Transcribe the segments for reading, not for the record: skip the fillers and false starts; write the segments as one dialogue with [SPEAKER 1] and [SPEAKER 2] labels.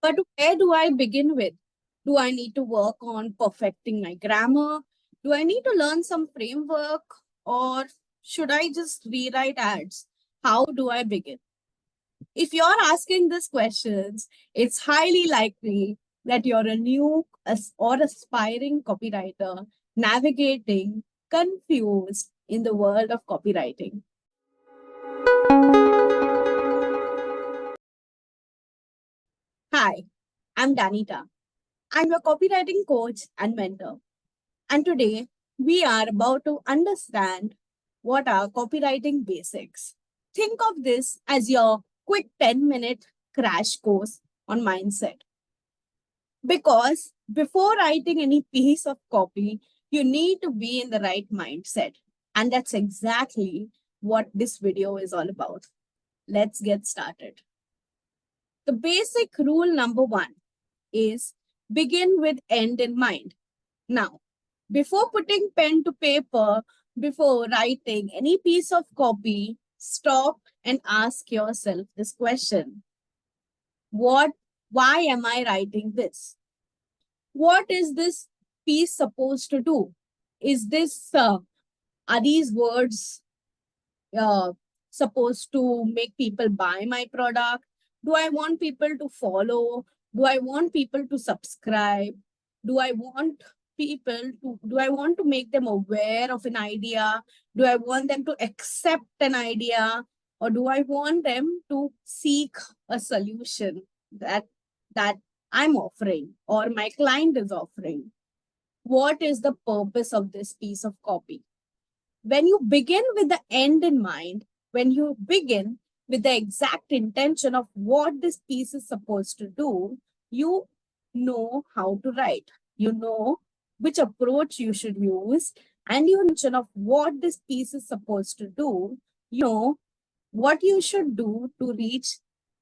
[SPEAKER 1] But where do I begin with? Do I need to work on perfecting my grammar? Do I need to learn some framework? Or should I just rewrite ads? How do I begin? If you're asking these questions, it's highly likely that you're a new or aspiring copywriter navigating confused in the world of copywriting. Hi, I'm Danita. I'm your copywriting coach and mentor. And today we are about to understand what are copywriting basics. Think of this as your quick 10-minute crash course on mindset. Because before writing any piece of copy, you need to be in the right mindset. And that's exactly what this video is all about. Let's get started. The basic rule number one is begin with end in mind. Now, before putting pen to paper, before writing any piece of copy, stop and ask yourself this question. Why am I writing this? What is this piece supposed to do? Are these words supposed to make people buy my product? Do I want people to follow? Do I want people to subscribe? Do I want to make them aware of an idea? Do I want them to accept an idea? Or do I want them to seek a solution that I'm offering or my client is offering? What is the purpose of this piece of copy? When you begin with the end in mind, when you begin with the exact intention of what this piece is supposed to do, you know how to write. You know which approach you should use, and your intention of what this piece is supposed to do, you know what you should do to reach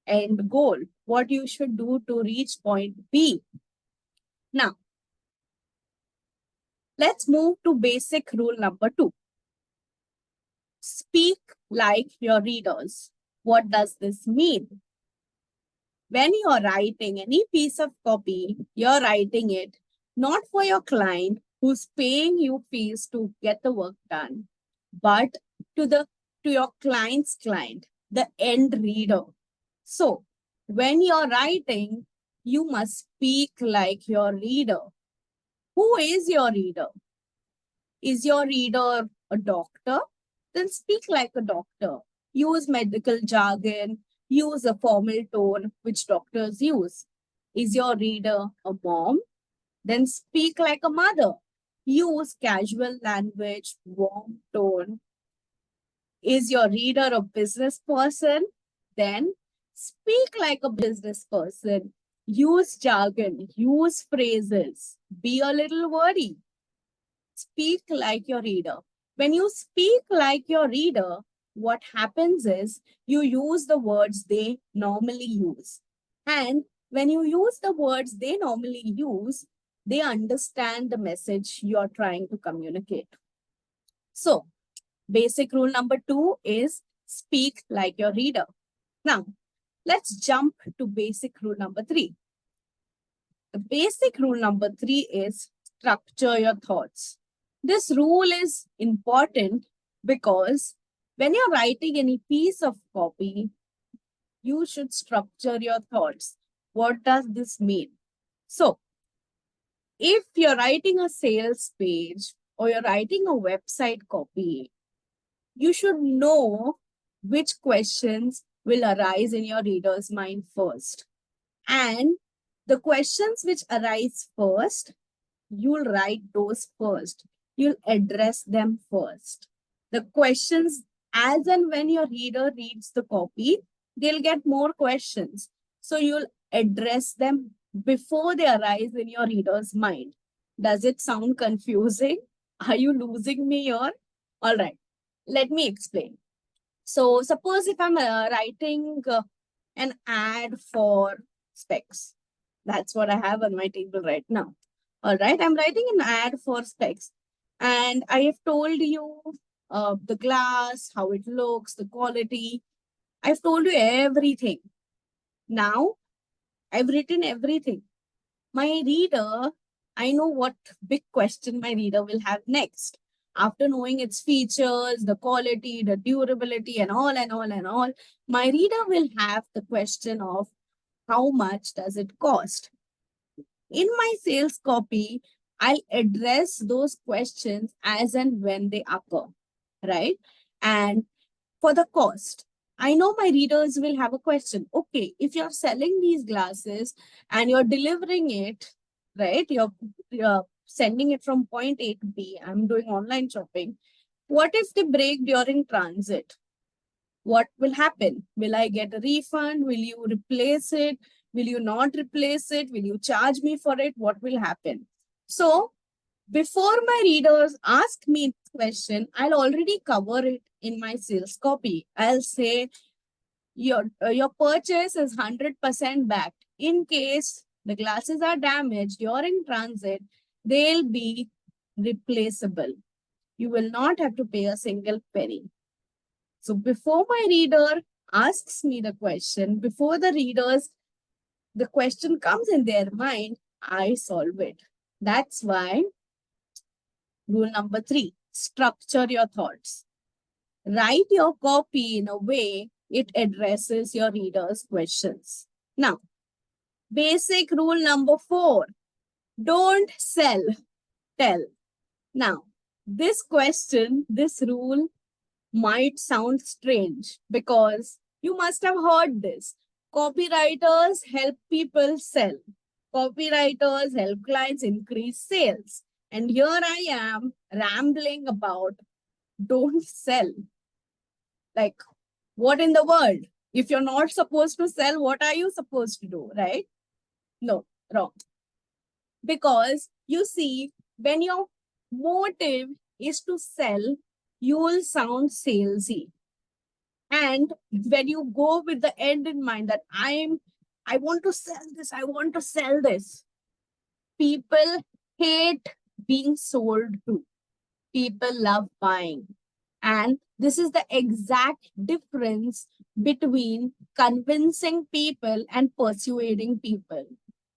[SPEAKER 1] end goal, what you should do to reach point B. Now, let's move to basic rule number 2. Speak like your readers. What does this mean? When you're writing any piece of copy, you're writing it not for your client who's paying you fees to get the work done, but to your client's client, the end reader. So when you're writing, you must speak like your reader. Who is your reader? Is your reader a doctor? Then speak like a doctor. Use medical jargon. Use a formal tone which doctors use. Is your reader a mom? Then speak like a mother. Use casual language, warm tone. Is your reader a business person? Then speak like a business person. Use jargon. Use phrases. Be a little wordy. Speak like your reader. When you speak like your reader, what happens is you use the words they normally use. And when you use the words they normally use, they understand the message you're trying to communicate. So, basic rule number 2 is speak like your reader. Now, let's jump to basic rule number 3. The basic rule number 3 is structure your thoughts. This rule is important because when you're writing any piece of copy, you should structure your thoughts. What does this mean? So, if you're writing a sales page or you're writing a website copy, you should know which questions will arise in your reader's mind first. And the questions which arise first, you'll write those first. You'll address them first. The questions, as and when your reader reads the copy, they'll get more questions. So you'll address them before they arise in your reader's mind. Does it sound confusing? Are you losing me here? All right, let me explain. So suppose if I'm writing an ad for specs. That's what I have on my table right now. All right, I'm writing an ad for specs. And I have told you the glass, how it looks, the quality. I've told you everything. Now, I've written everything. My reader, I know what big question my reader will have next. After knowing its features, the quality, the durability, and all, and all, and all, my reader will have the question of how much does it cost? In my sales copy, I'll address those questions as and when they occur, right? And for the cost, I know my readers will have a question. Okay, if you're selling these glasses and you're delivering it, right? You're sending it from point A to B. I'm doing online shopping. What if they break during transit? What will happen? Will I get a refund? Will you replace it? Will you not replace it? Will you charge me for it? What will happen? So before my readers ask me this question, I'll already cover it in my sales copy. I'll say your purchase is 100% backed. In case the glasses are damaged during transit, they'll be replaceable. You will not have to pay a single penny. So before my reader asks me the question, before the question comes in their mind, I solve it. That's why rule number 3, structure your thoughts. Write your copy in a way it addresses your reader's questions. Now, basic rule number 4, don't sell, tell. Now, this rule might sound strange because you must have heard this. Copywriters help people sell. Copywriters help clients increase sales. And here I am rambling about don't sell. Like, what in the world? If you're not supposed to sell, what are you supposed to do, right? No, wrong. Because you see, when your motive is to sell, you will sound salesy. And when you go with the end in mind that I want to sell this, people hate being sold to. People love buying. And this is the exact difference between convincing people and persuading people.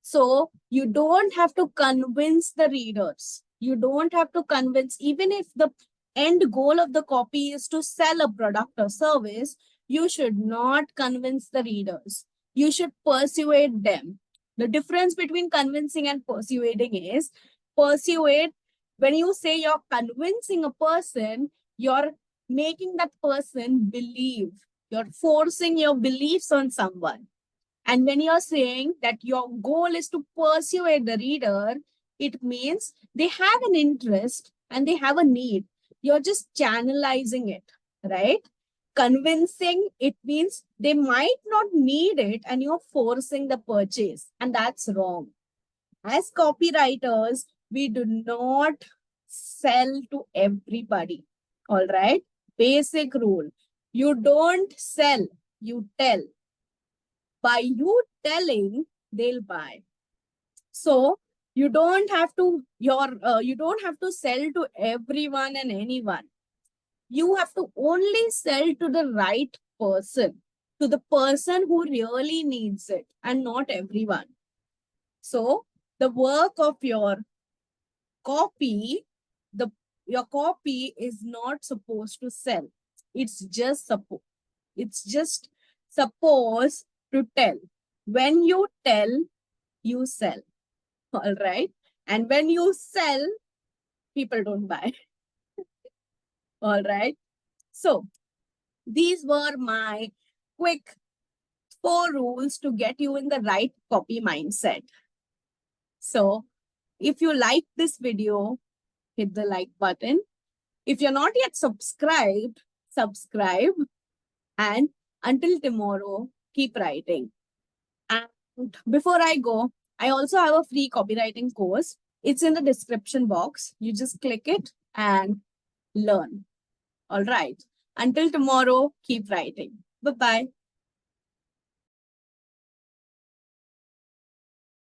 [SPEAKER 1] So you don't have to convince the readers. You don't have to convince, even if the end goal of the copy is to sell a product or service, you should not convince the readers. You should persuade them. The difference between convincing and persuading is persuade. When you say you're convincing a person, you're making that person believe. You're forcing your beliefs on someone. And when you're saying that your goal is to persuade the reader, it means they have an interest and they have a need. You're just channelizing it, right? Convincing, it means they might not need it and you're forcing the purchase. And that's wrong. As copywriters, we do not sell to everybody. All right? Basic rule. You don't sell, you tell. By you telling, they'll buy. So you don't have to sell to everyone and anyone. You have to only sell to the right person, to the person who really needs it, and not everyone. So the work of your copy, your copy is not supposed to sell. It's just supposed to tell. When you tell, you sell. All right. And when you sell, people don't buy. All right. So these were my quick 4 rules to get you in the right copy mindset. So if you like this video, hit the like button. If you're not yet subscribed, subscribe. And until tomorrow, keep writing. And before I go, I also have a free copywriting course. It's in the description box. You just click it and learn. All right. Until tomorrow, keep writing. Bye-bye.